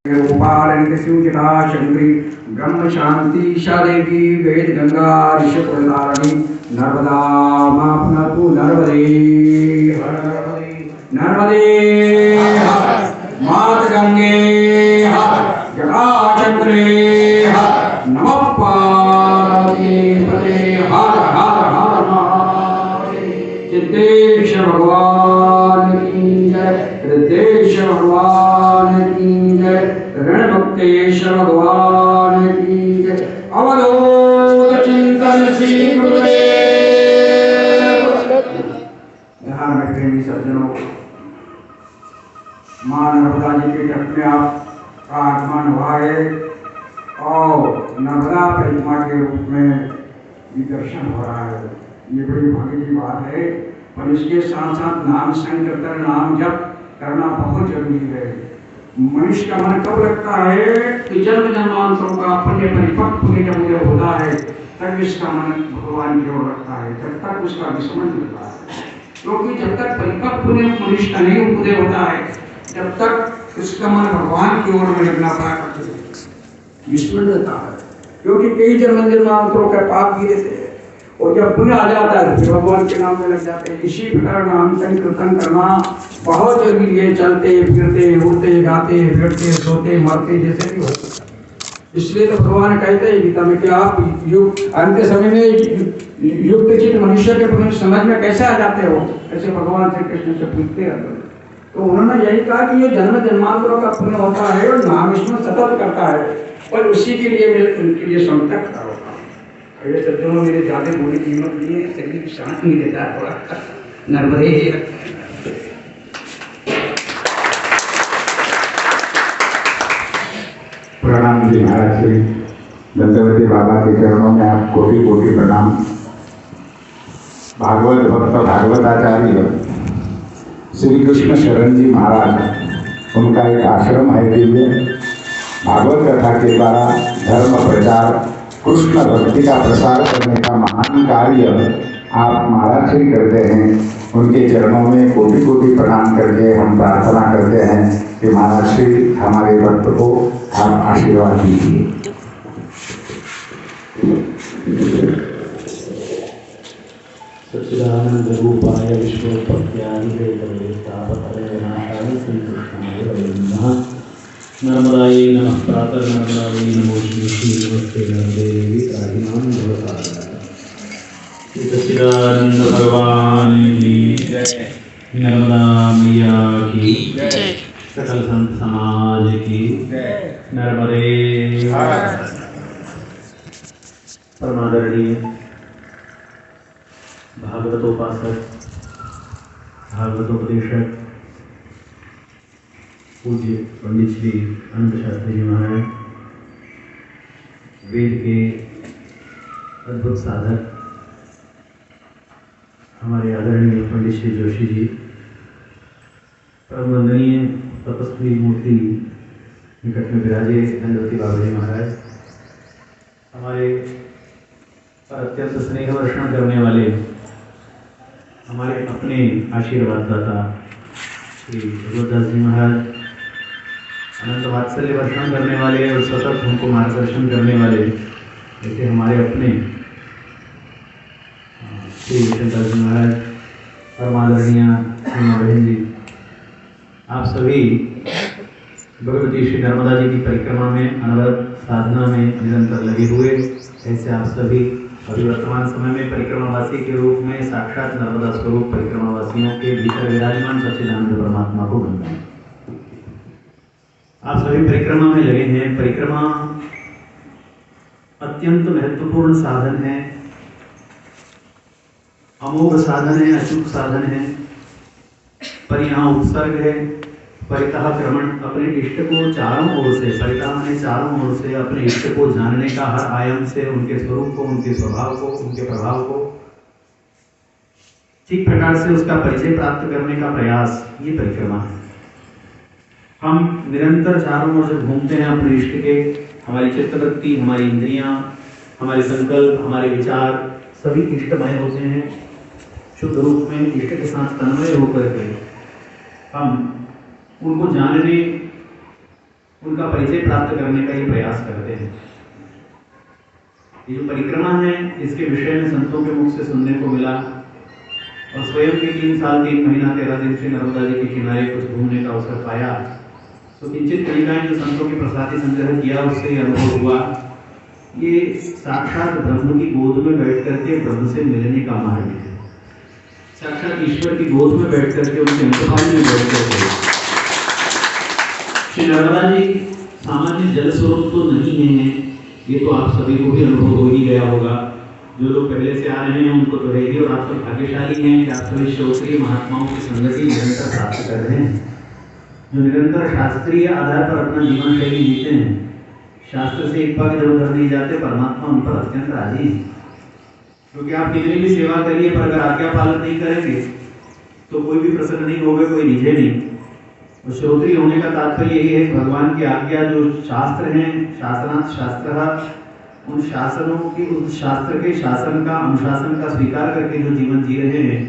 गोपालनित शिवचिता शंकरी ब्रह्म शांति शादेवी वेद गंगा ऋषिकुलधारिणी नर्मदा मापनतु नर्मदे नर्मदे मात गंगे जटाशंकरे नमः पार्वतीपते हर हर हर महादेव। सिद्धेश भगवान की जय, हृदेश भगवान की जय, रणमुक्तेश्वर भगवान की जय। अवधूत चिंतन श्री गुरुदेव। ध्यान में प्रेमी सज्जनों, मां नर्मदा जी के तट में आपका आगमन हुआ है और नर्मदा परिक्रमा के रूप में भी दर्शन हो रहा है। ये बड़ी भाग्य की बात है, पर इसके साथ साथ नाम संकीर्तन नाम जप करना बहुत जरूरी है। मनुष्य का मन कब लगता है कि जन्म जन्मांतरों का पुण्य परिपक्व जब उदय होता है तब इसका मन भगवान की ओर लगता है, जब तक उसका विस्मरण होता है। क्योंकि जब तक परिपक्व मनुष्य का नहीं उदय होता है जब तक उसका मन भगवान की ओर में लगना प्राकृतिक विस्मरण रहता है। क्योंकि कई जन्म जन्मांतरों का पाप भी रहते हैं और जब पुण्य आ जाता है फिर भगवान के नाम में लग जाते हैं। इसी प्रकार नाम संकीर्तन करना बहुत जरूरी है। चलते फिरते उड़ते गाते फिरते सोते मरते जैसे भी होते। इसलिए तो भगवान कहते हैं गीता में कि आप अंत समय में युक्त चित मनुष्य के पुण्य समझ में कैसे आ जाते हो, ऐसे भगवान श्री कृष्ण से पूछते हैं। तो उन्होंने यही कहा कि ये जन्म जन्मांतरों का पुण्य होता है और नाम इसमें सतत करता है और उसी के लिए उनके लिए संतक खड़ा होता है। ये सज्जनों मेरे ज्यादा बोलने की हिम्मत नहीं है, शरीर की शांत नहीं देता है थोड़ा नर्मदे। प्रणाम जी महाराज श्री दंतवती बाबा के चरणों में आप कोटि कोटि प्रणाम। भागवत भक्त भागवताचार्य श्री कृष्ण शरण जी महाराज, उनका एक आश्रम है दिव्य। भागवत कथा के द्वारा धर्म प्रचार कृष्ण भक्ति का प्रसार करने का महान कार्य आप महाराज श्री करते हैं। उनके चरणों में कोटि कोटि प्रणाम करके हम प्रार्थना करते हैं कि महाराज श्री हमारे भक्त को आप आशीर्वाद दीजिए। सच्चिदानंद रूपाय विश्वोत्पत्त्याय हेतवे तापत्रय विनाशाय श्रीकृष्णाय नमः। नर्मदायै नमः प्रातः नर्मदायै नमो श्री नमस्ते नर्मदेवी काहिनां भवतारिणी। सच्चिदानंद भगवान की जय, नर्मदा मैया की जय, सकल संत समाज की जय, नर्मदे हर। परमादरणीय भागवतोपासक भागवतोपदेशक पूज्य पंडित श्री अनंत शास्त्री जी महाराज, वेद के अद्भुत साधक हमारे आदरणीय पंडित श्री जोशी जी, परम वंदनीय तपस्वी मूर्ति निकट में विराजे दंडवती बाबा जी महाराज, हमारे पर अत्यंत स्नेह वर्षण करने वाले हमारे अपने आशीर्वाददाता श्री भगवतदास जी महाराज, अनंत वात्सल्य वर्षण करने वाले और सतत हमको मार्गदर्शन करने वाले ऐसे हमारे अपने श्री विष्णुदास जी महाराज, परमादरणीय श्री बहन जी, आप सभी भगवती श्री नर्मदा जी की परिक्रमा में अनवरत साधना में निरंतर लगे हुए, ऐसे आप सभी अभी वर्तमान समय में परिक्रमावासी के रूप में साक्षात नर्मदा स्वरूप परिक्रमावासियों के भीतर विराजमान सच्चिदानंद परमात्मा को वंदन। आप सभी परिक्रमा में लगे हैं। परिक्रमा अत्यंत महत्वपूर्ण साधन है, अमोघ साधन है, अचूक साधन है, पर यहाँ उत्सर्ग है। परितः क्रमण, अपने इष्ट को चारों ओर से, परितः माने चारों ओर से अपने इष्ट को जानने का हर आयाम से, उनके स्वरूप को, उनके स्वभाव को, उनके प्रभाव को ठीक प्रकार से उसका परिचय प्राप्त करने का प्रयास, ये परिक्रमा है। हम निरंतर चारों ओर से घूमते हैं अपने इष्ट के, हमारी चित्तवृत्ति, हमारी इंद्रियां, हमारे संकल्प, हमारे विचार सभी इष्टमय होते हैं। शुद्ध रूप में इष्ट के साथ तन्मय होकर के हम उनको जानने उनका परिचय प्राप्त करने का ये प्रयास करते हैं। ये जो परिक्रमा है इसके विषय में संतों के मुख से सुनने को मिला और स्वयं के 3 साल 3 महीना 13 दिन श्री नर्मदा जी के किनारे कुछ घूमने का अवसर पाया, तो किंचित कणिकाएं जो संतों के प्रसादी संग्रह किया उससे अनुभव हुआ ये साक्षात ब्रह्म की गोद में बैठ करके ब्रह्म से मिलने का मार्ग है। साक्षात ईश्वर की गोद में बैठ करके उनके अंतर्भाग में बैठ करके श्री नर्मदा जी सामान्य जल स्रोत तो नहीं है, ये तो आप सभी को भी अनुभव हो ही गया होगा। जो लोग पहले से आ रहे हैं उनको तो रहेगी, और आप सब भाग्यशाली हैं कि आप सभी श्रोत्रिय महात्माओं की संगति निरंतर प्राप्त कर रहे हैं, जो निरंतर शास्त्रीय आधार पर अपना जीवन शैली जीते हैं। शास्त्र से एक पग इधर उधर नहीं जाते, परमात्मा उन पर अत्यंत राजी है। क्योंकि आप कितनी भी सेवा करिए पर अगर आज्ञा पालन नहीं करेंगे तो कोई भी प्रसन्न नहीं होगा, कोई रिझे नहीं। तो श्रोत्रिय होने का तात्पर्य यही है, भगवान की आज्ञा जो शास्त्र हैं, शासनात् शास्त्रः, उन शासनों की, उस शास्त्र के शासन का, अनुशासन का स्वीकार करके जो जीवन जी रहे हैं,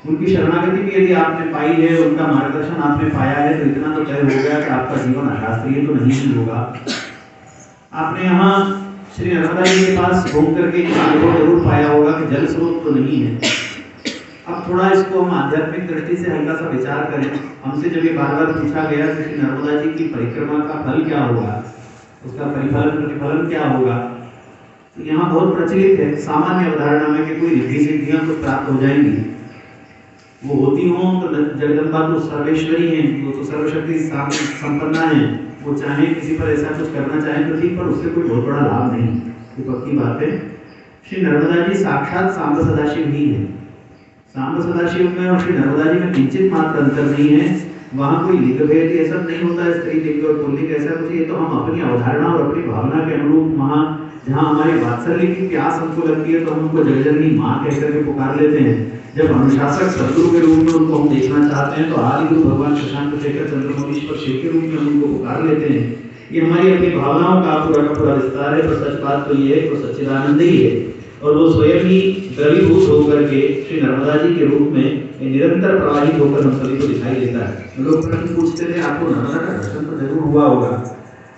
उनकी शरणागति भी यदि आपने पाई है, उनका मार्गदर्शन आपने पाया है, तो इतना तो तय हो गया कि आपका जीवन अशास्त्रीय तो नहीं ही होगा। आपने यहाँ श्री नर्मदा जी के पास घूम करके अनुभव जरूर पाया होगा कि जल स्रोत तो नहीं है। अब थोड़ा इसको हम आध्यात्मिक दृष्टि से हल्का सा विचार करें। हमसे जब ये बार बार पूछा गया कि श्री नर्मदा जी की परिक्रमा का फल क्या होगा, उसका परिफलन प्रतिफलन क्या होगा, तो यहाँ बहुत प्रचलित है सामान्य अवधारणा में कि कोई रिद्धि सिद्धियां तो प्राप्त हो जाएंगी। वो होती हों तो जगदम्बा तो सर्वेश्वरी हैं, वो तो सर्वशक्ति संपन्ना है, वो चाहे किसी पर ऐसा कुछ करना चाहे तो ठीक, पर उससे कोई बहुत बड़ा लाभ नहीं, ये पक्की बात है। श्री नर्मदा जी साक्षात सांब सदाशिव ही है। सांब सदाशिव में और श्री नर्मदा जी में किंचित मात्र अंतर नहीं है। वहाँ कोई लिंग भेद ये सब नहीं होता है, स्त्री लिंग और पुल्लिंग ऐसा कुछ, ये तो हम अपनी अवधारणा और अपनी भावना के अनुरूप वहाँ जहाँ हमारी वात्सल्य की प्यास हमको लगती है तो हम उनको जगजननी माँ कह करके पुकार लेते हैं। जब अनुशासक सदगुरु के रूप में उनको हम देखना चाहते हैं तो आदि गुरु भगवान शशांक शेखर चंद्रमौलीश्वर शिव के रूप में हम उनको पुकार लेते हैं। ये हमारी अपनी भावनाओं का पूरा का पूरा विस्तार है, पर सच बात तो ये है वो सच्चिदानंद ही है, और वो स्वयं ही द्रवीभूत होकर के श्री नर्मदा जी के रूप में निरंतर प्रवाहित होकर हम सभी को दिखाई देता है। लोग प्रश्न पूछते थे आपको नर्मदा का दर्शन तो जरूर हुआ होगा,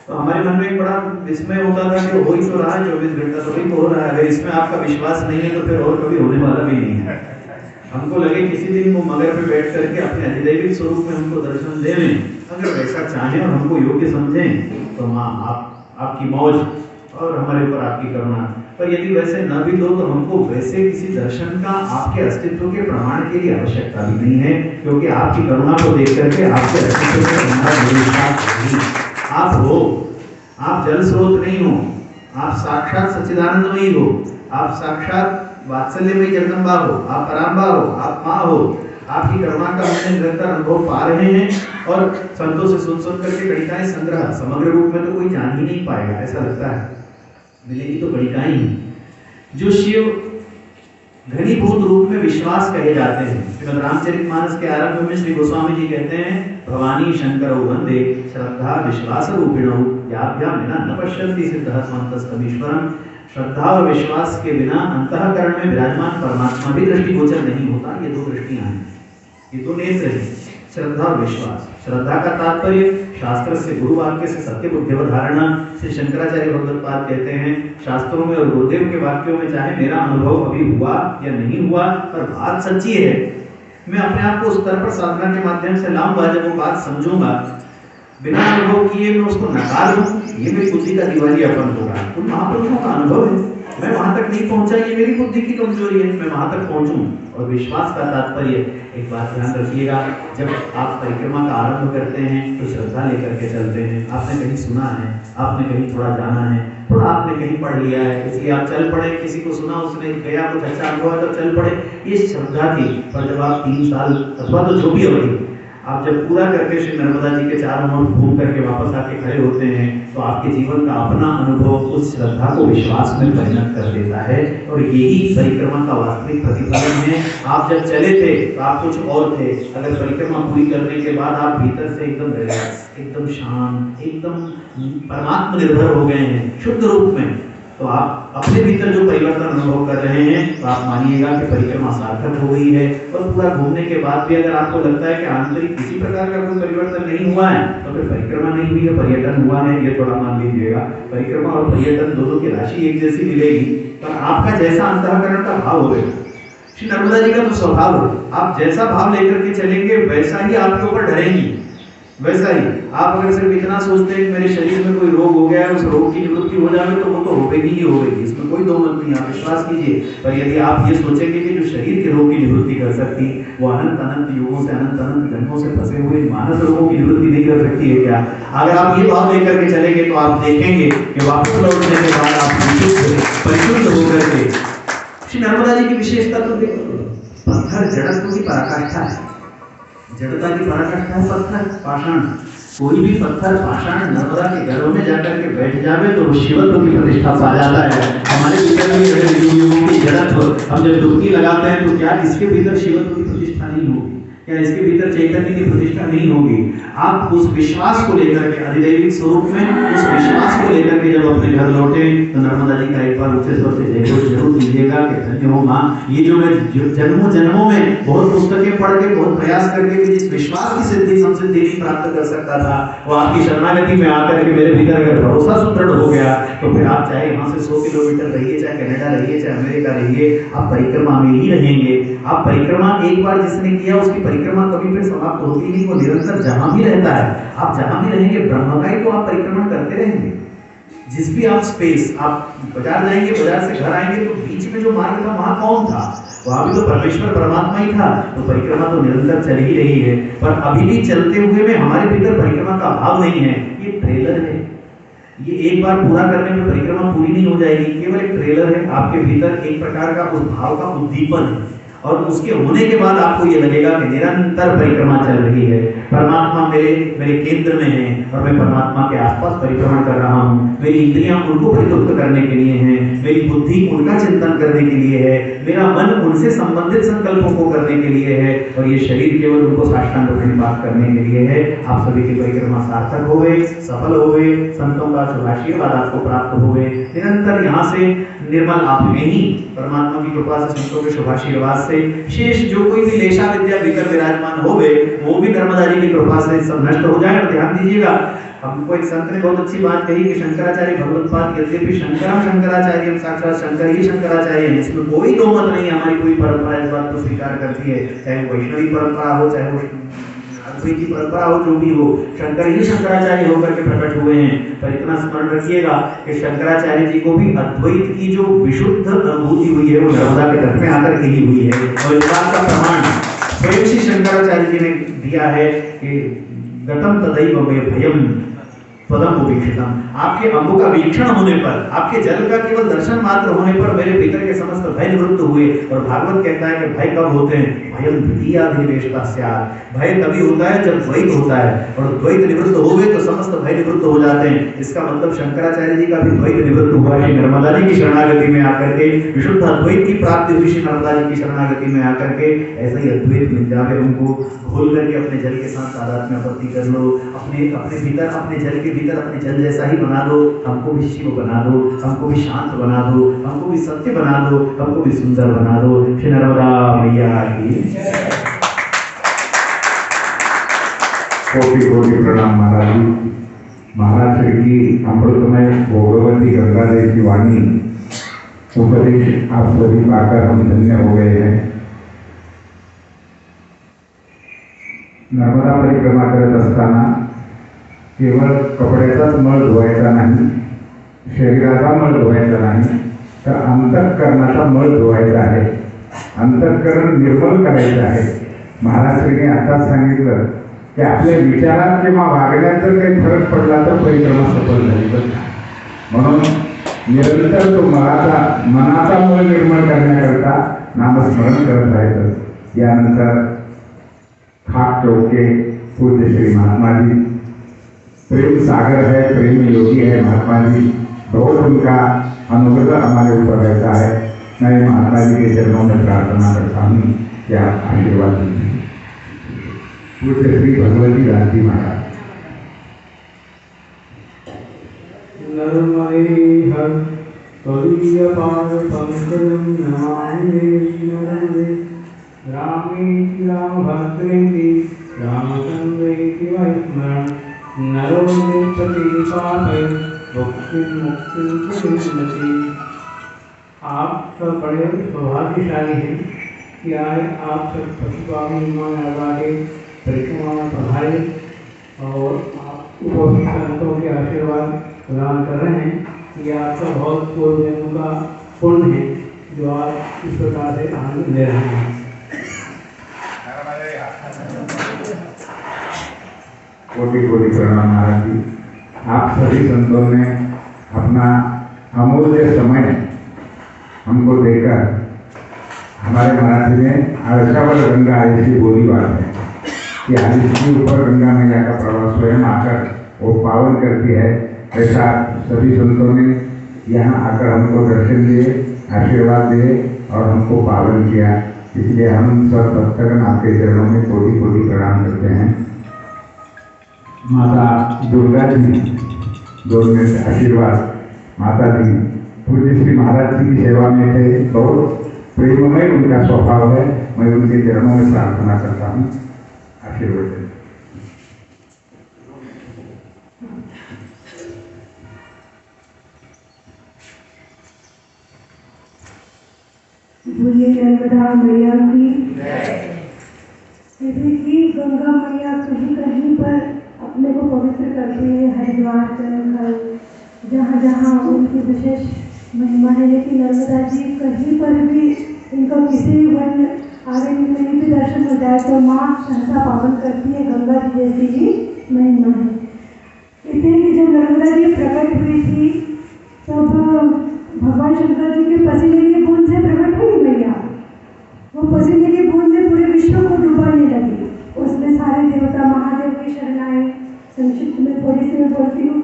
तो हमारे मन में एक बड़ा विस्मय होता था कि हो ही तो रहा है, 24 घंटा तो ही हो रहा है, अगर इसमें आपका विश्वास नहीं है तो फिर और कभी होने वाला भी नहीं है। हमको लगे किसी दिन वो मगर पे बैठ करके अपने अधिदैविक स्वरूप में हमको दर्शन दें, अगर वैसा चाहें और हमको योग्य समझें तो माँ आपकी मौज और हमारे ऊपर आपकी करुणा। पर यदि वैसे न भी दो तो हमको वैसे किसी दर्शन का आपके अस्तित्व के प्रमाण के लिए आवश्यकता भी नहीं है, क्योंकि आपकी करुणा को देख करके आपके अस्तित्व के प्रमाण आप हो। आप जल स्रोत नहीं हो, आप साक्षात सच्चिदानंदमयी हो, आप साक्षात वात्सल्यमयी जगदम्बा हो, आप पराम्बा हो, आप माँ हो। आपकी करुणा का हमने निरंतर अनुभव पा रहे हैं और संतों से सुन सुन करके कणिकाएं संग्रह समग्र रूप में तो कोई जान ही नहीं पाएगा, ऐसा लगता है, मिलेगी तो कणिकाएं ही। जो शिव घनीभूत रूप में विश्वास कहे जाते हैं। श्रीमद् रामचरितमानस के आरंभ में श्री गोस्वामी जी कहते हैं भवानी शंकरौ वंदे श्रद्धा विश्वास रूपिणौ याभ्याम विना न पश्यन्ति सिद्धः स्वन्तस्तमीश्वरम्। श्रद्धा और विश्वास के बिना अंतःकरण में विराजमान परमात्मा भी दृष्टिगोचर नहीं होता। ये दो दृष्टियां हैं, ये दो नेत्र हैं, श्रद्धा और विश्वास। श्रद्धा का तात्पर्य शास्त्र से, गुरु वाक्य से सत्य बुद्धिवधारणा। श्री शंकराचार्य भगवत्पाद कहते हैं शास्त्रों में और गुरुदेव के वाक्यों में चाहे मेरा अनुभव अभी हुआ या नहीं हुआ, पर बात सच्ची है। मैं अपने आप को उस स्तर पर साधना के माध्यम से लाऊंगा जब वो बात समझूंगा। बिना अनुभव किए मैं उसको नकार दूं, ये मेरी बुद्धि का दिवालियापन होगा। उन महापुरुषों का अनुभव है, मैं वहां तक नहीं पहुंचा, ये मेरी बुद्धि की कमजोरी है, मैं वहां तक पहुंचूं। और विश्वास का तात्पर्य, एक बात ध्यान रखिएगा, जब आप परिक्रमा का आरंभ करते हैं तो श्रद्धा लेकर के चलते हैं। आपने कहीं सुना है, आपने कहीं थोड़ा जाना है, थोड़ा आपने कहीं पढ़ लिया है, इसलिए आप चल पड़े। किसी को सुना, उसने गया, कुछ अच्छा अनुभव तो चल पड़े, ये श्रद्धा थी। पर जब आप 3 साल अथवा तो जो भी अवधि आप जब पूरा करके श्री नर्मदा जी के चारों ओर घूम करके वापस आके खड़े होते हैं तो आपके जीवन का अपना अनुभव उस श्रद्धा को विश्वास में परिणत कर देता है। और यही परिक्रमा का वास्तविक प्रतिफलन है। आप जब चले थे तो आप कुछ और थे, अगर परिक्रमा पूरी करने के बाद आप भीतर से एकदम रिलैक्स, एकदम शांत, एकदम परमात्मा निर्भर हो गए हैं शुद्ध रूप में, तो आप अपने भीतर जो परिवर्तन अनुभव कर रहे हैं तो आप मानिएगा कि परिक्रमा सार्थक हो गई है। और पूरा घूमने के बाद भी अगर आपको लगता है कि आंतरिक किसी प्रकार का कोई परिवर्तन नहीं हुआ है तो फिर परिक्रमा नहीं हुई है, पर्यटन हुआ है, ये थोड़ा मान लीजिएगा। परिक्रमा और पर्यटन दोनों की राशि एक जैसी मिलेगी, पर आपका जैसा अंतःकरण का भाव होगा। श्री नर्मदा जी का तो स्वभाव है, आप जैसा भाव लेकर के चलेंगे वैसा ही आपके ऊपर डरेंगी। वैसा ही आप अगर सिर्फ इतना सोचते हैं कि मेरे शरीर में कोई रोग हो गया है, उस रोग की निवृत्ति हो जाए तो वो तो होगी ही होगी, इसमें कोई दो मत नहीं, आप विश्वास कीजिए। पर यदि आप ये सोचेंगे कि जो शरीर के रोग की निवृत्ति कर सकती वो अनंत अनंत युगों से अनंत अनंत जन्मों से फंसे हुए मानस रोगों की निवृत्ति नहीं कर सकती है क्या? अगर आप ये भाव लेकर के चलेंगे तो आप देखेंगे कि वापस लौटने के बाद आप परिशुद्ध होकर के। श्री नर्मदा जी की विशेषता तो देखो, पत्थर जड़त्व की पराकाष्ठा है, जड़ता की पराकाष्ठा है पत्थर पाषाण। कोई भी पत्थर पाषाण नर्मदा के घरों में जाकर के बैठ जावे तो शिवत्व की प्रतिष्ठा पा जाता है। हमारे भीतर में युगों की जड़त्व, हम जब डुबकी लगाते हैं तो क्या इसके भीतर शिवत्व की प्रतिष्ठा नहीं होगी? क्या इसके भीतर चैतन्य की प्रतिष्ठा नहीं होगी? आप उस विश्वास को लेकर के अधिदैविक स्वरूप में उस विश्वास को लेकर के जब अपने घर लौटे तो नर्मदा जी का एक बार ऊंचे स्वर से जय घोष जरूर कीजिएगा कि धन्य हो माँ, ये जो मैं जन्मों जन्मों में बहुत पुस्तकें पढ़ के बहुत प्रयास करके भी जिस विश्वास की सिद्धि संसिद्धि नहीं प्राप्त कर सकता था, वो आपकी शरणागति में आकर के मेरे भीतर अगर भरोसा सुदृढ़ हो गया तो फिर आप चाहे यहाँ से 100 किलोमीटर रहिए, चाहे कनाडा रहिए, चाहे अमेरिका रहिए, आप परिक्रमा में ही रहेंगे। आप परिक्रमा एक बार जिसने किया उसकी परिक्रमा कभी फिर समाप्त होती नहीं, वो निरंतर जहां भी रहता है। आप जहां भी रहेंगे ब्रह्म का ही तो आप परिक्रमण करते रहेंगे। जिस भी आप स्पेस, आप बाजार जाएंगे, बाजार से घर आएंगे तो बीच में जो मार्ग था वहां कौन था? वहां भी तो परमेश्वर परमात्मा ही था। तो परिक्रमा तो निरंतर चल ही रही है, पर अभी भी चलते हुए में हमारे भीतर परिक्रमा का भाव नहीं है। ये ट्रेलर है, ये एक बार पूरा करने में परिक्रमा पूरी नहीं हो जाएगी, केवल एक ट्रेलर है। आपके भीतर एक प्रकार का उस भाव का उद्दीपन है और उसके होने के बाद आपको ये लगेगा कि निरंतर परिक्रमा चल रही है। परमात्मा मेरे केंद्र में है और मैं परमात्मा के आसपास परिक्रमण कर रहा हूँ। मेरी इंद्रियां उनको परितुष्ट करने के लिए हैं, मेरी बुद्धि उनका चिंतन करने के लिए है, मेरा मन उनसे संबंधित संकल्पों को करने के लिए है और ये शरीर केवल उनको साष्टांग प्रणिपात करने के लिए है। आप सभी की परिक्रमा सार्थक हो गए, सफल हो गए, संतों का शुभ आशीर्वाद आपको प्राप्त हो गए। निरंतर यहाँ से निर्मल आप में ही परमात्मा की कृपा से, संतों के शुभ आशीर्वाद से शेष जो कोई भी लेशा विद्या भीतर विराजमान हो गए वो भी नर्मदा जी की कृपा से सब नष्ट हो जाए। और ध्यान दीजिएगा, हमको एक संत ने बहुत अच्छी बात कही कि शंकराचार्य भगवत्पाद यद्यपि शंकराचार्य साक्षात शंकर ही शंकराचार्य है, इसमें कोई दो मत नहीं। हमारी पूरी परंपरा इस बात को स्वीकार करती है, चाहे वो वैष्णवी परंपरा हो, चाहे वो अद्वैत की परंपरा हो, जो भी हो, शंकर ही शंकराचार्य होकर के प्रकट हुए हैं। पर इतना स्मरण रखिएगा कि शंकराचार्य जी को भी अद्वैत की जो विशुद्ध अनुभूति हुई है वो नर्मदा के तट में आकर के ही हुई है। और इस बात का प्रमाण स्वयं श्री शंकराचार्य जी ने दिया है कि गतम तदैव मे भयम पदम वीक्षितम। आपके अंगों का वीक्षण होने पर, आपके जल का केवल दर्शन मात्र होने पर मेरे भीतर के समस्त भय निवृत्त हुए। और भागवत कहता है कि भय कब होते हैं? भयम द्वितीयाधिवेशता स्यात्। भय तभी होता है जब द्वैत होता है, और द्वैत निवृत्त हो गए तो समस्त भय निवृत्त हो जाते हैं। इसका मतलब शंकराचार्य जी का भी द्वैत निवृत्त हुआ है नर्मदा जी की शरणागति में आकर के। विशुद्ध अद्वैत की प्राप्ति हुई श्री नर्मदा जी की शरणागति में आकर के। ऐसा ही अद्वैत मिल जावे हमको, भूल करके अपने जल के साथ तादाद में आपत्ति कर लो, अपने भीतर अपने जल के भीतर अपने जल जैसा ही बना दो। हमको भी शिव बना दो, हमको भी शांत बना दो, हमको भी सत्य बना दो, हमको भी सुंदर बना दो। श्री नर्मदा मैया की कोटि कोटि प्रणाम महाराज जी। महाराज श्री की अमृतमय भोगवती गंगा देवी की वाणी उपदेश आप सभी पाकर हम धन्य हो गए हैं। नर्मदा परिक्रमा करत असताना केवळ कपड्याचाच मळ धुवायचा नाही, शरीराचा मळ धुवायचा नाही, तर अंतःकरणाचा मळ धुवायचा आहे, अंतःकरण निर्मल करायचं आहे। महाराष्ट्रीने आताच सांगितलं की आपल्या विचारात किंवा वागण्यात जर काही फरक पडला तर परिक्रमा सफल झाली तर, म्हणून निरंतर तो मनाचा मळ निर्मळ करण्याकरता नामस्मरण करत राहायचं। यानंतर खाक चौके पूज्य श्री महात्मा जी, प्रेम सागर है, प्रेम योगी है महात्मा जी, बहुत उनका अनुग्रह हमारे ऊपर रहता है। मैं महात्मा जी के चरणों में प्रार्थना करता हूँ कि आप आशीर्वाद दीजिए। पूज्य श्री भगवती दास जी महाराज। नरमयि त्वदीयपाद पंकजं नमामि नरहरे रामेति रामभद्रेति रामचन्द्रेति वैस्मरणं नरो नेच्छति पापै मुक्तिं सुनिश्चिति। आप सब बड़े सौभाग्यशाली हैं कि आज आप सब पशुपालन के परिक्रमा में पधारे और आप उपस्थित संतों के आशीर्वाद प्रदान कर रहे हैं। ये आपका बहुत पूर्व जन्म का पुण्य है जो आप इस प्रकार से आनंद ले रहे हैं। कोटि कोटि प्रणाम महाराज जी। आप सभी संतों ने अपना अमूल्य समय हमको देकर हमारे मराठी में आरसावल गंगा ऐसी बोली बात है कि हरिश्री ऊपर गंगा मैया का प्रवाह स्वयं आकर वो पावन करती है। ऐसा सभी संतों ने यहाँ आकर हमको दर्शन दिए, आशीर्वाद दिए और हमको पावन किया। इसलिए हम सब भक्तगण आपके चरणों में कोटि कोटि प्रणाम करते हैं। माता दुर्गा जी 2 मिनट आशीर्वाद। माता जी पूज्य श्री महाराज जी की सेवा में थे, बहुत प्रेममय उनका स्वभाव है। मैं उनके चरणों में प्रार्थना करता हूँ, आशीर्वाद दें। बोलिए नर्मदा मैया की जैसे कि गंगा मैया कहीं कहीं पर अपने को पवित्र करती है, हरिद्वार कर जहाँ जहाँ उनकी विशेष महिमा है। लेकिन नर्मदा जी कहीं पर भी इनका किसी भी वन आगे कहीं भी दर्शन हो जाए तो माँ सहसा पावन करती है। गंगा जी जैसी ही महिमा है। इसलिए कि जब नर्मदा जी प्रकट हुई थी तब भगवान शंकर जी के पसीने की बूंद से प्रकट हुई मैया। वो पसीने की बूंद से पूरे विश्व को डुबाने लगी। उसमें सारे देवता महादेव की शरण आए। संक्षिप्त में थोड़ी सी मैं बोलती हूँ।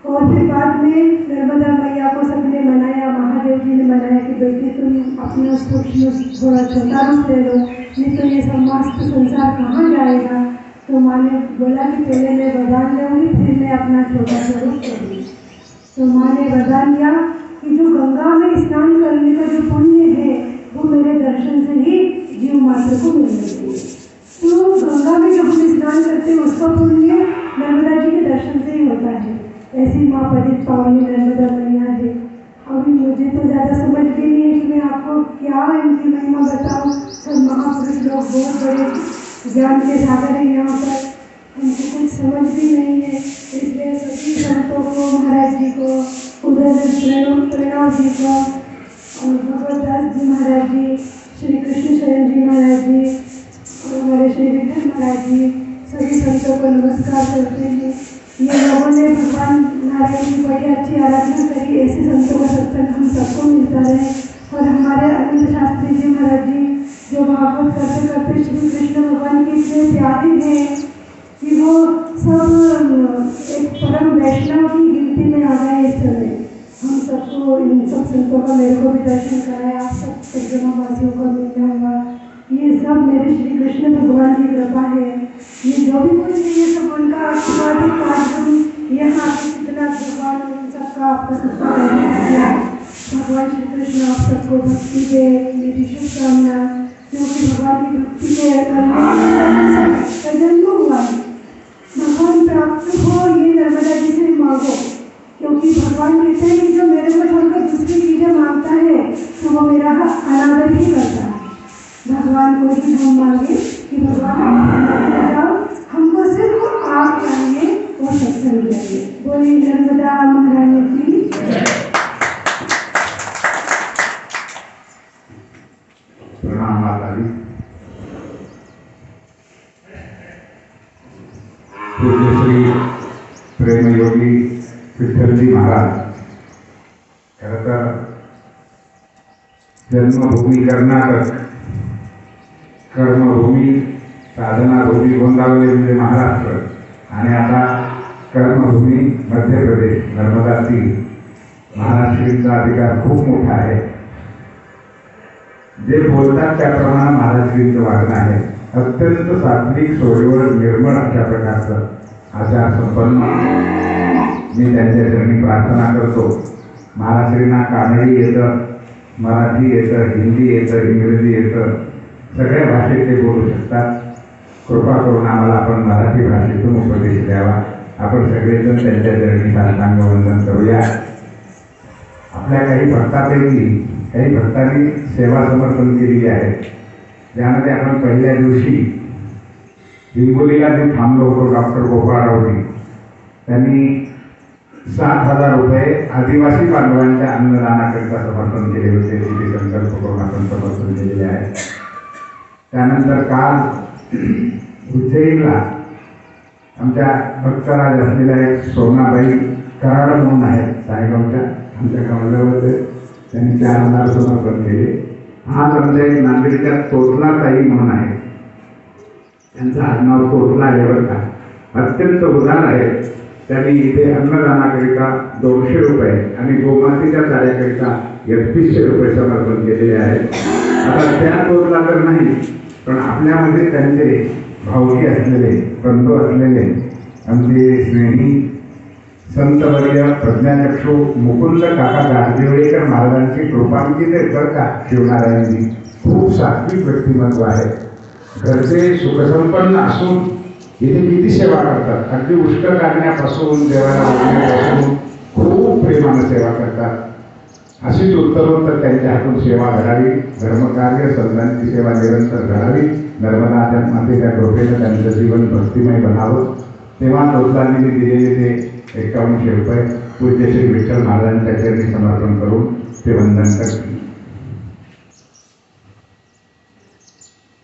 और फिर बाद में नर्मदा मैया को सबने मनाया, महादेव जी ने मनाया कि बेटी तुम अपना सूक्ष्म थोड़ा छोटा रूप ले लो, नहीं तो ये समस्त संसार कहाँ जाएगा। तो माँ ने बोला कि पहले मैं वरदान लूँगी फिर मैं अपना छोटा स्वरूप करूँगी। तो माँ ने वरदान दिया कि जो गंगा में स्नान करने का जो पुण्य है वो मेरे दर्शन से ही जीव मात्र को मिलना चाहिए। तो गंगा में जब हम स्नान करते हैं उसका पुण्य नर्मदा जी के दर्शन से ही होता है। ऐसी माँ पतित पावनी नर्मदा मैया है। अभी मुझे तो ज़्यादा समझ भी नहीं है कि मैं आपको क्या इनकी महिमा बताऊँ। सब महापुरुष लोग बहुत बड़े ज्ञान के सागर हैं यहाँ पर, हमको कुछ समझ भी नहीं है। इसलिए सभी संतों को, महाराज जी को, उदय प्रणव जी को और भगवतदास जी महाराज जी, श्री कृष्ण शरण जी महाराज जी और हमारे श्री विठल महाराज जी, सभी संतों को नमस्कार करते हैं। ये लोगों ने भगवान नारायण की बड़ी अच्छी आराधना करी। ऐसे संतों का सत्संग हम सबको मिलता रहे। और हमारे अनंत शास्त्री जी महाराज जी जो भागवत करते करते श्री कृष्ण भगवान के इतने प्यारे हैं कि वो सब एक परम वैष्णव की गिनती में आ गए। इस समय हम सबको, इन सब संतों का मेरे को भी दर्शन कराया, आप सब सज्जनवासियों को मिल जाएगा। ये सब मेरे श्री कृष्ण भगवान की कृपा है। ये जो भी कुछ है ये सब उनका आशीर्वाद ही कार्यक्रम यहाँ कितना भगवान उन सबका आपका सत्कार। भगवान श्री कृष्ण आप सबको भक्ति दे, मेरी शुभकामना। क्योंकि भगवान की भक्ति के करने जन्म हुआ है, भगवान प्राप्त हो ये नर्मदा जी से मांगो। क्योंकि भगवान कहते हैं कि जो मेरे को छोड़कर दूसरी चीज़ें मांगता है तो वो मेरा अनादर ही करता है। भगवान को ही हम मांगे कि भगवान जाओ, हमको सिर्फ आप चाहिए और सत्संग चाहिए। बोली नर्मदा महारानी की। प्रणाम माता जी। पूज्य श्री प्रेम योगी विठल जी महाराज खरं जन्मभूमी कर्नाटक, कर्मभूमी साधनाभूमी गोंदावली म्हणजे महाराष्ट्र आणि आता कर्मभूमी मध्य प्रदेश नर्मदा तीर। महाराष्ट्रींचा अधिकार खूप मोठा आहे। जे बोलतात त्याप्रमाणे महाराष्ट्रींचं वागणं आहे। अत्यंत सात्विक, सोयीवर, निर्मळ अशा प्रकारचं आचार संपन्न मी त्यांच्या चरणी प्रार्थना करतो। महाराष्ट्रींना कानडी येतं, मराठी येतं, हिंदी येतं, इंग्रजी येतं, सगळ्या भाषेत ते बोलू शकतात. कृपा करून आम्हाला आपण मराठी भाषेतून उपदेश द्यावा. आपण सगळेजण त्यांच्या चरणी साष्टांग वंदन करूया. आपल्या काही भक्तांनी सेवा समर्पण केलेली आहे. ज्यामध्ये आपण पहिल्या दिवशी हिंगोलीला जे थांबलो होतो डॉक्टर गोपाळरावजी, त्यांनी 7,000 रुपये आदिवासी बांधवांच्या अन्नदानाकरिता समर्पण केले होते. तिथे संकल्प करून आपण समर्पण केलेले आहे. त्यानंतर काल उज्जैनला आमच्या भक्तराज असलेल्या एक सोनाबाई कराड म्हणून आहेत सायगावच्या, आमच्या गावाला होते, त्यांनी 4,000 समर्पण केले. आज आमच्या एक नांदेडच्या तोतला ताई म्हणून आहे, त्यांचं आडनाव तोतला आहे बरं का, अत्यंत उदार आहे. त्यांनी इथे अन्नदानाकरिता 200 रुपये आणि गोमातेच्या कार्याकरिता 3100 रुपये समर्पण केलेले आहेत. आता त्या तोतला तर नाही, पण आपल्यामध्ये त्यांचे भावकी असलेले, बंधू असलेले आमचे स्नेही संतवर्य प्रज्ञाचक्षू मुकुंद काका गाडदेवळेकर महाराजांची कृपांकित आहेत बरं का. शिवनारायणजी खूप सात्विक व्यक्तिमत्व आहे. घरचे सुखसंपन्न असून इथे किती सेवा करतात. अगदी उष्ट काढण्यापासून देवाला वागण्यापासून खूप प्रेमानं सेवा करतात. अशीच उत्तरोत्तर त्यांच्या हातून सेवा घडावी, धर्मकार्य संतांची सेवा निरंतर घडावी. नर्मदा मातेच्या कृपेनं त्यांचं जीवन भक्तिमय बनावं. तेव्हा तोतलांनी दिलेले ते 5100 रुपये पूज्य श्री विठ्ठल महाराजांच्या चरणी समर्पण करून ते वंदन करतील.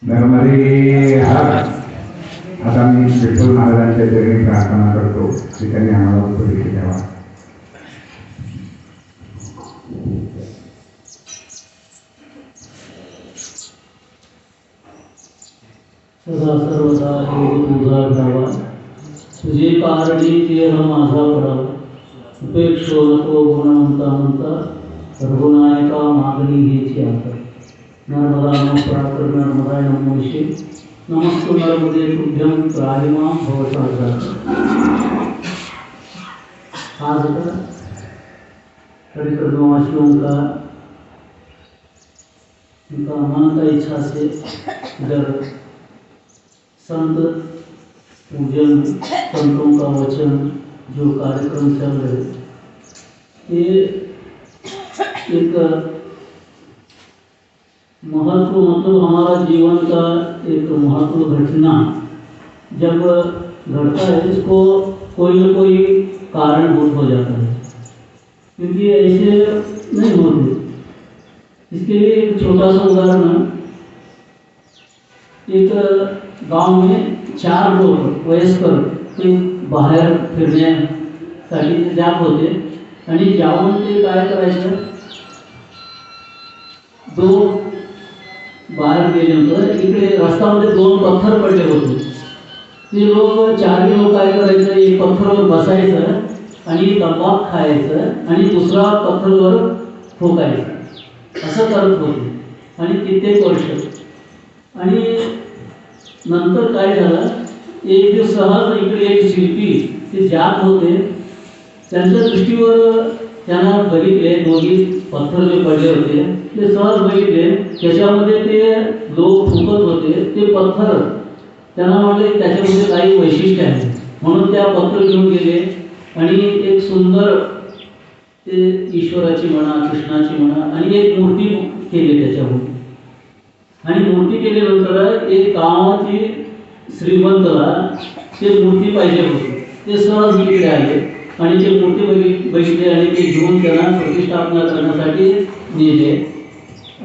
नर्मदे हर. आता मी विठ्ठल महाराजांच्या चरणी प्रार्थना करतो की त्यांनी आम्हाला उपदेश द्यावा. सदा सर्वदा हे तुझा घ्यावा, तुझे कारणी ते माझा पडावा. उपेक्षो नको गुणवंता म्हणता, रघुनायका मागणी हेची आता. नर्मदा नमः प्राकर नर्मदाय नमोषे, नमस्तु नर्मदे तुभ्यं त्राहिमां भवसागरा. आज का परिक्रमावासियों का उनका मन का इच्छा से इधर संत पूजन, संतों का वचन जो कार्यक्रम चल रहे, ये एक महत्व, मतलब हमारा जीवन का एक महत्व घटना जब घटता है, इसको कोई न कोई कारणभूत हो जाता है, क्योंकि ऐसे नहीं होते. इसके लिए एक छोटा सा उदाहरण, एक गाव में 4 लोक वयस्कर ते बाहेर फिरण्यासाठी जात होते आणि जाऊन ते काय करायचं, 2 बाहेर गेले होते. इकडे रस्त्यामध्ये 2 पत्थर पडले होते. ते लोक 4 लोक काय करायचं, एक पत्थरावर बसायचं आणि तंबाखू खायचं आणि दुसरा पत्थरावर ठोकायचं, असं करत होते आणि कित्येक वर्ष. आणि नंतर काय झालं, एक दिवस सहज इकडे एक शिल्पी ते जात होते, त्यांच्या दृष्टीवर त्यांना बघितले, 2 पत्थर जे पडले होते ते सहज बघितले, त्याच्यामध्ये ते लोक फुकत होते. ते पत्थर त्यांना म्हटले त्याच्यामध्ये काही वैशिष्ट्य आहे, म्हणून त्या पत्थर घेऊन गेले आणि एक सुंदर ते ईश्वराची म्हणा, कृष्णाची म्हणा, आणि एक मूर्ती केली त्याच्यामध्ये. आणि मूर्ती केल्यानंतर एक गावाची श्रीमंतला ते मूर्ती पाहिजे होती. ते सहज इकडे आले आणि ते मूर्ती बघितले आणि ते घेऊन त्यांना प्रतिष्ठापना करण्यासाठी नेले.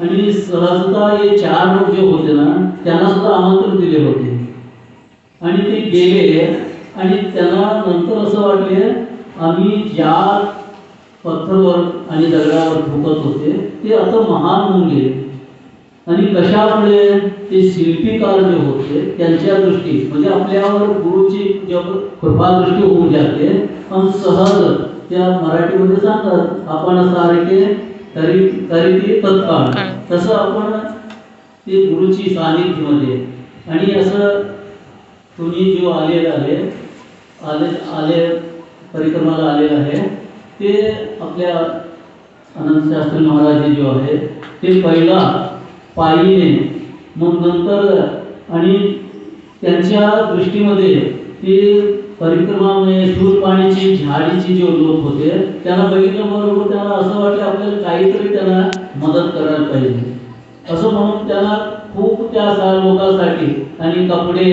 आणि सहजता हे 4 लोक जे होते ना, त्यांना सुद्धा आमंत्रण दिले होते आणि ते गेले. आणि त्यांना नंतर असं वाटले, आम्ही ज्या पत्थरावर आणि दगडावर ठोकत होते ते आता महान होऊन गेले. आणि कशामुळे, ते शिल्पीकार जे होते त्यांच्या दृष्टी, म्हणजे आपल्यावर गुरुची जब कृपादृष्टी होऊन जाते आणि सहज त्या मराठीमध्ये सांगतात, आपण सारखे तरी तत्काळ, तसं आपण ते गुरुची सानिध्यमध्ये. आणि असं तुम्ही जो आले परिक्रमाला आलेला आहे, ते आपल्या अनंतशास्त्री महाराज जो आहे ते पहिला पायीने, मग नंतर आणि त्यांच्या दृष्टीमध्ये ते परिक्रमा म्हणजे सूरपाणीची झाडीची जो लोक होते त्यांना बघितल्याबरोबर त्यांना असं वाटलं आपल्याला काहीतरी त्यांना मदत करायला पाहिजे, असं म्हणून त्यांना खूप त्या लोकांसाठी आणि कपडे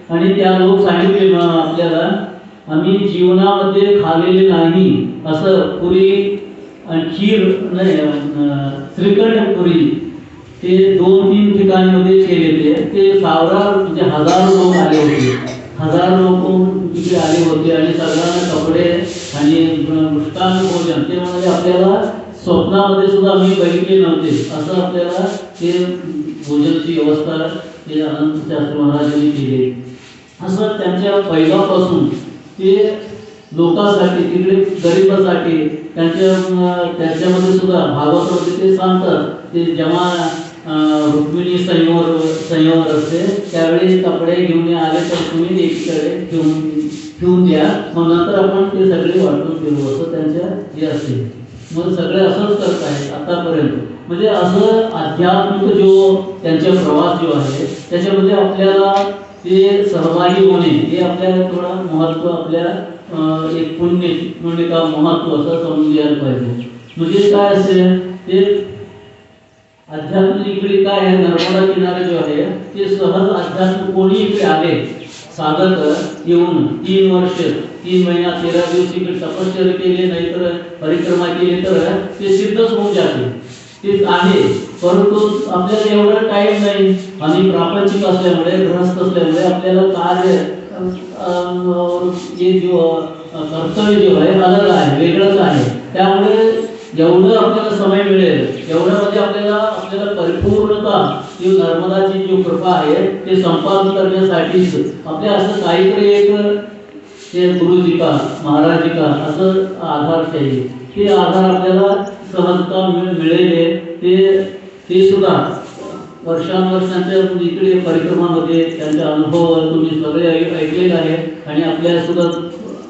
आणि त्या लोक सांगितले आपल्याला आम्ही जीवनामध्ये खाल्लेले नाही असं पुरी खीर नाही श्रीखंड पुरी ते 2-3 ठिकाणीमध्ये केलेले ते म्हणजे हजारो लोक आले होते, हजारो लोक तिथे आले होते आणि सगळ्यांना कपडे आणि मृष्टान्न भोजन ते म्हणजे आपल्याला स्वप्नामध्ये सुद्धा आम्ही बघितले नव्हते असं आपल्याला ते भोजनाची व्यवस्था ते अनंतशास्त्री महाराजांनी केली. असं त्यांच्या पहिल्यापासून ते लोकांसाठी तिकडे गरिबासाठी त्याच्यामध्ये सुद्धा भागवतामध्ये ते सांगतात ते जेव्हा रुक्मिणी संयोग असते त्यावेळी कपडे घेऊन आले तर तुम्ही एकीकडे ठेवून द्या, मग नंतर आपण ते सगळे वाटून देऊ असं त्यांच्या हे असते. मग सगळे असंच करत आहेत आतापर्यंत. म्हणजे असं आध्यात्मिक जो त्यांचा प्रवास जो आहे त्याच्यामध्ये आपल्याला ते सहभागी होणे हे आपल्याला थोडा महत्त्व आपल्या एक पुण्य का महत्त्व असं समजून घ्यायला पाहिजे. म्हणजे काय असेल ते अध्यात्म इकडे काय आहे नर्मदा किनारे जो आहे ते सहज अध्यात्म कोणी इकडे आले साधक येऊन 3 वर्ष 3 महिना 13 दिवस इकडे तपश्चर्या केले नाहीतर परिक्रमा केली तर ते सिद्धच होऊन जाते ते आहे. परंतु आपल्याला एवढा टाइम नाही आणि प्रापंचिक असल्यामुळे ग्रहस्थ असल्यामुळे आपल्याला कार्य हे जो कर्तव्य जो आहे अलग आहे वेगळंच आहे. त्यामुळे जेवढं आपल्याला समय मिळेल एवढ्यामध्ये आपल्याला परिपूर्णता जी नर्मदाची जी कृपा आहे ते संपादन करण्यासाठीच आपल्या असं काहीतरी एक ते गुरुजी का महाराजी का असं आधार चाहिए. ते आधार आपल्याला सहजता मिळेल ते सुद्धा वर्षानुवर्षांच्या इकडे परिक्रमामध्ये त्यांचा अनुभव तुम्ही सगळे ऐकलेला आहे आणि आपल्या सुद्धा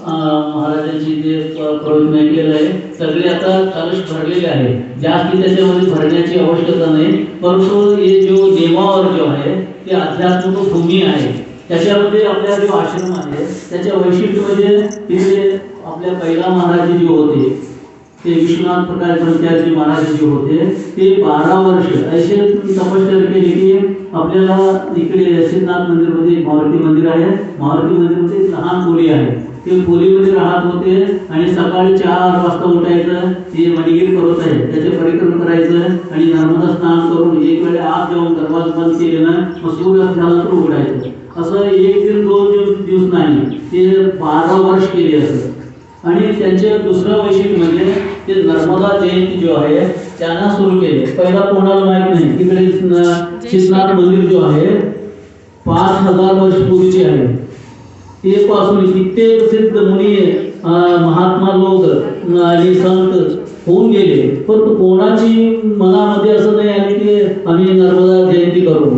महाराजांची जे प्रवचन ऐकलेलं आहे सगळे आता कलश भरलेले आहे. जास्त त्याच्यामध्ये भरण्याची आवश्यकता नाही, परंतु हे जो नेमावर जो आहे ते आध्यात्मिक भूमी आहे. त्याच्यामध्ये आपल्या जो आश्रम आहे त्याच्या वैशिष्ट्य म्हणजे तिथे आपल्या पहिला महाराज जे होते ते विश्वनाथ प्रकाश ब्रह्मचारी महाराज जे होते ते 12 वर्ष असे तपश्चर्या केली की आपल्याला इकडे सिद्धनाथ मंदिरमध्ये मारुती मंदिर आहे, मारुती मंदिरमध्ये एक लहान खोली आहे ते खोलीमध्ये राहत होते आणि सकाळी 4 वाजता उठायचं ते मणिगिरी पर्वत आहे त्याचे परिक्रम करायचं आणि नर्मदा स्नान करून एक वेळे आत जाऊन दरवाजा बंद केले ना मग सूर्य झाला तर उघडायचं. असं 1 दिन 2 दिवस नाही ते 12 वर्ष केले असं. आणि त्यांचे दुसरं वैशिष्ट्य म्हणजे ते नर्मदा जयंती जो आहे त्यांना सुरू केले. पहिला कोणाला माहित नाही तिकडे सिद्धनाथ मंदिर जो आहे 5000 वर्ष पूर्वीचे आहे. ते पासून कित्येक सिद्ध मुनी महात्मा लोक आणि संत होऊन गेले, परंतु कोणाची मनामध्ये असं नाही आले की आम्ही नर्मदा जयंती करू.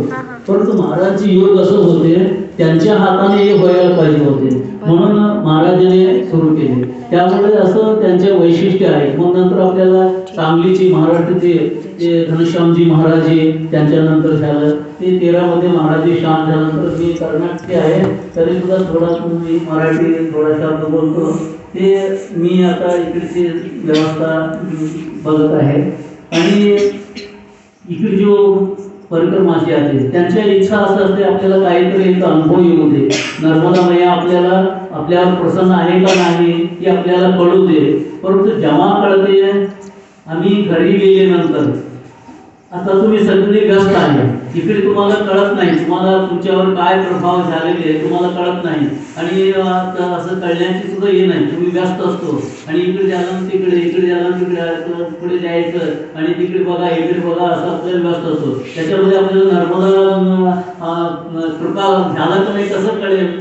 परंतु महाराजचे योग असं होते त्यांच्या हाताने हे व्हायला पाहिजे होते म्हणून महाराजांनी सुरू केले. त्यामुळे असं त्यांचे वैशिष्ट्य आहे. मग नंतर आपल्याला सांगलीची महाराष्ट्राचे ते घनश्यामजी महाराजी त्यांच्यानंतर झालं ते 13 मध्ये महाराजी शांत झाल्यानंतर मी कर्नाटकी आहे तरी सुद्धा थोडा मी मराठी थोडा शब्द बोलतो. ते मी आता इकडची व्यवस्था बघत आहे आणि इकडे जो परिक्रमाची आहे त्यांच्या इच्छा असं असते आपल्याला काहीतरी एक अनुभव येऊ दे, नर्मदा मैया आपल्यावर प्रसन्न आहे का नाही हे आपल्याला कळू दे. परंतु जेव्हा कळते आम्ही घरी गेल्यानंतर आता तुम्ही सगळे व्यस्त आहे इकडे तुम्हाला कळत नाही तुम्हाला तुमच्यावर काय प्रभाव झालेले आहे तुम्हाला कळत नाही आणि असं कळण्याची सुद्धा हे नाही. तुम्ही व्यस्त असतो आणि इकडे जायला तिकडे इकडे जायला तिकडे पुढे जायचं आणि तिकडे बघा इकडे बघा असं आपल्याला व्यस्त असतो. त्याच्यामध्ये आपल्याला नर्मदा कृपा झाला तर नाही कसं कळेल.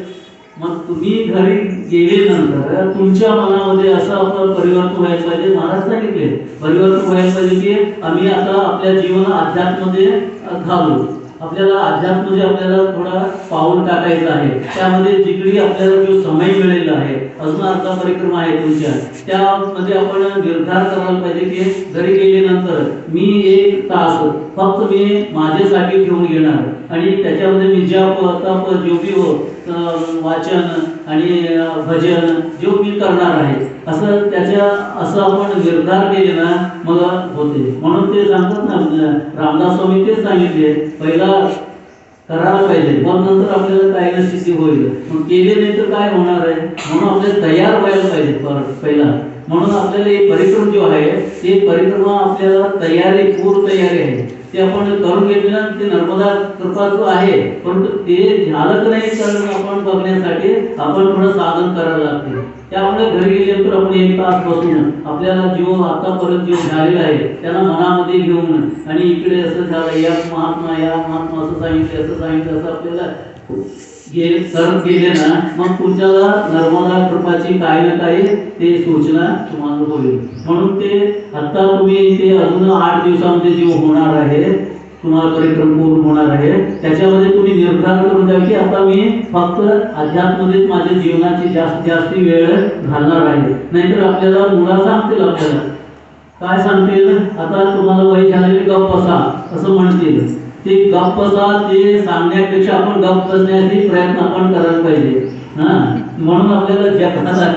मग तुम्ही घरी गेल्यानंतर तुमच्या मनामध्ये असं आपलं परिवर्तन व्हायला पाहिजे. महाराज सांगितले परिवर्तन व्हायला पाहिजे की आम्ही आता आपल्या जीवन अध्यात्ममध्ये घालू आपल्याला अध्यात्म म्हणजे आपल्याला थोडा पाऊल टाकायचं आहे. त्यामध्ये जिकडे आपल्याला जो समय मिळेला आहे, अजून अर्धा परिक्रमा आहे तुमच्या, त्यामध्ये आपण निर्धार करायला पाहिजे की घरी गेल्यानंतर मी 1 तास फक्त मी माझ्यासाठी ठेवून घेणार आणि त्याच्यामध्ये मी जप तप जो बी हो वाचन आणि भजन जो मी करणार आहे असं आपण निर्धार केले ना मग होते. म्हणून ते सांगतात ना रामदास स्वामी तेच सांगितले, पहिला करायला पाहिजे मग नंतर आपल्याला काय ना सिद्धी होईल. मग केले नाही तर काय होणार आहे. म्हणून आपल्याला तयार व्हायला पाहिजे पहिला. म्हणून आपल्याला हे परिक्रम जो आहे ते परिक्रमा आपल्याला पूर्ण तयारी आहे ते आपण करून घेतलं. ते नर्मदा कृपा जो आहे परंतु ते झालं नाही तर आपण बघण्यासाठी आपण थोडं साधन करायला लागते. त्यामुळे घरी गेल्यानंतर आपण 1 तास बसून आपल्याला जो आतापर्यंत जो झालेला आहे त्याला मनामध्ये घेऊन आणि इकडे असं झालं या महात्मा असं सांगितलं असं आपल्याला करत गेले ना मग तुमच्याला नर्मदा कृपाची काही ना काही ते सूचना तुम्हाला होईल. म्हणून ते आता तुम्ही ते अजून 8 दिवसामध्ये जे होणार आहे तुम्हाला परिक्रम पूर्ण होणार आहे त्याच्यामध्ये तुम्ही निर्धार करून द्या की आता मी फक्त अध्यात्मध्येच माझ्या जीवनाची जास्त वेळ घालणार आहे. नाहीतर आपल्याला मुला सांगतील आपल्याला काय सांगतील, आता तुम्हाला वय झालेले गप्प बसा असं म्हणतील. ते गप्प बसा ते सांगण्यापेक्षा आपण गप्प बसण्याचे प्रयत्न आपण करायला पाहिजे. म्हणून आपल्याला जगाला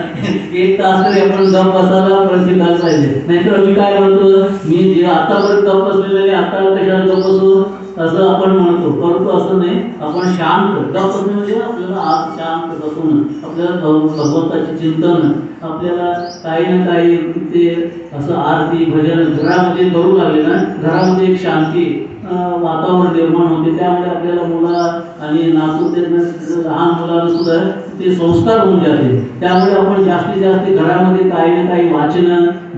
1 तास तरी आपण गप्प बसायला प्रयत्न पाहिजे. नाहीतर मी काय म्हणतो मी जे आतापर्यंत गप्प बसलेले आता कशाला गप्प बसू असं आपण म्हणतो. परंतु असं नाही, आपण शांत गप्प बसणे म्हणजे आपल्याला आत शांत बसून आपल्याला भगवंताचे चिंतन आपल्याला काही ना काही ते असं आरती भजन घरामध्ये करू लागले ना घरामध्ये एक शांती वातावरण निर्माण होते. त्यामुळे आपल्याला मुला आणि नातू लहान मुलांना सुद्धा ते संस्कार होऊन जाते. त्यामुळे आपण जास्तीत जास्त घरामध्ये काही ना काही वाचन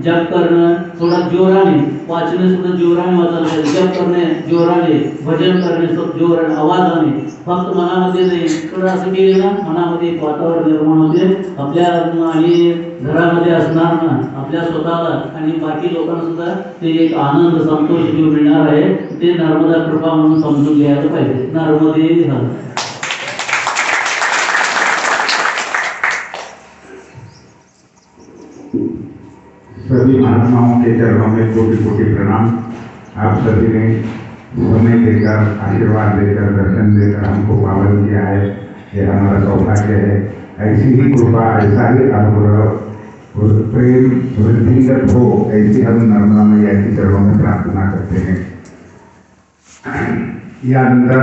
जप करणं थोडा जोराने वाचन सुद्धा जोराने वाचायला जप करणे जोराने भजन करणे जोराने आवाजाने फक्त मनामध्ये नाही. थोडं असं केलं ना मनामध्ये एक वातावरण निर्माण होते आपल्या आणि घरामध्ये असणार ना आपल्या स्वतःला आणि बाकी लोकांना सुद्धा ते एक आनंद संतोष जो मिळणार आहे ते नर्मदा कृपा म्हणून समजून घ्यायला पाहिजे. नर्मदे झालं. सभी महात्माओं के चरणों में कोटि कोटि प्रणाम। आप सभी ने समय देकर आशीर्वाद देकर दर्शन देकर हमको पावन किया है, ये हमारा सौभाग्य है। ऐसी ही कृपा ऐसा ही अनुग्रह प्रेम वृद्धिगत हो ऐसी हम नर्मदा मैया के चरणों में प्रार्थना करते हैं। यानंतर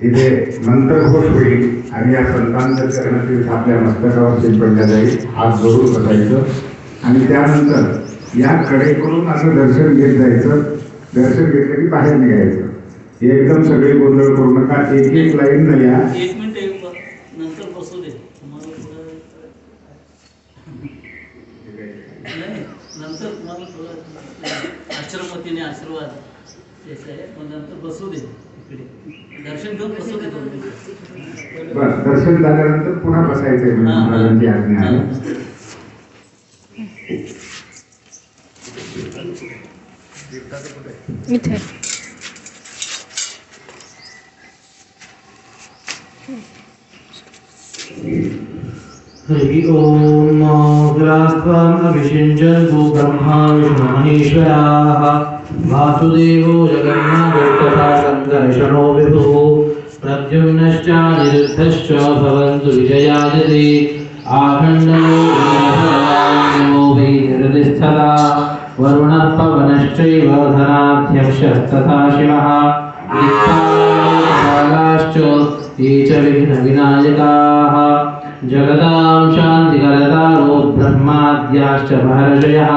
इथे मंत्रघोष होईल आणि या संतांचं चरणतीर्थ आपल्या मस्तकावर शिंपडल्या जाईल. हात जोडून बसायचं आणि त्यानंतर या कडेकडून असं दर्शन घेत जायचं. दर्शन घेतलं की बाहेर निघायचं. एकदम सगळे गोंधळ करू नका. एक लाईन न या. 1 मिनिट नंतर बसू दे तुम्हाला नंतर तुम्हाला थोडं आश्रमतीने आशीर्वाद द्यायचा आहे पण नंतर बसू दे इकडे दर्शन घेऊन बसू दे 2 मिनिट. बस दर्शन झाल्यानंतर पुन्हा बसायचंय महाराजांची आज्ञा आहे. इथे हरि ओम विशिंचन्तु ब्रह्मा विष्णु महेश्वराः वासुदेवो जगन्नाथो तथा संकर्षणो विभुः प्रद्युम्नश्च निरुद्धश्च भवन्तु विजयाजते आखण्डो वै निर्दिस्थता वरुणः पवनश्चैव धनाध्यक्षस्तथा शिवः विद्याश्च ये च विघ्नविनायकाः जगदां शान्तिकरतारो ब्रह्माद्याश्च महर्षयः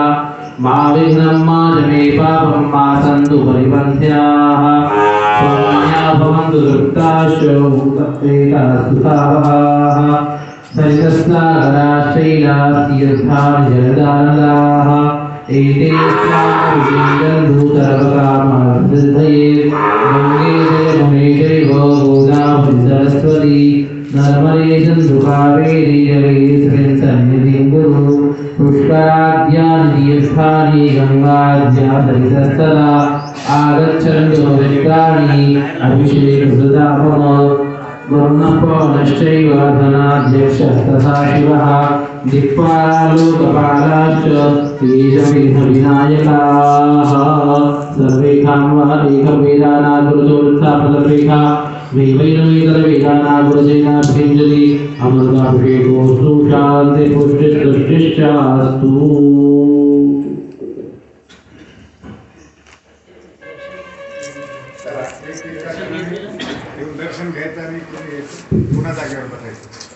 मा विघ्नं मा च मे पापं मा सन्तु परिपन्थ्याः स्वमन्या भवन्तु तृप्ताश्च भूतप्रेताः सुखावहाः सरितस्नागराश्चैलास्तीर्थाः जलदानदाः एते स्नानविचिन्तन्तुतरवकामहृदये गङ्गे जयमुनेशैव गोदावरी सरस्वती नर्मदे सिन्धु कावेरी जलेऽस्मिन् सन्निधिं कुरु पुष्कराः पुष्कराद्यानि तीर्थानि गङ्गाद्यादरितस्तदा आगच्छन्तु पवित्राणि अभिषेकसुधामम वर्णपौनश्चैव धनाध्यक्षः तथा शिवः दिक्पालोकपालाश्च तेजविघ्नविनायकाः सर्वे कामवादेकवेदानागुरुचोत्थापदपेखा वैवैनवेदवेदानागुरुसेनाभ्यञ्जलि अमृताभिषेकोऽस्तु शान्तिपुष्टिस्तुष्टिश्चास्तु। दर्शन घ्यायचं आणि पुन्हा जागेवर बसायचं.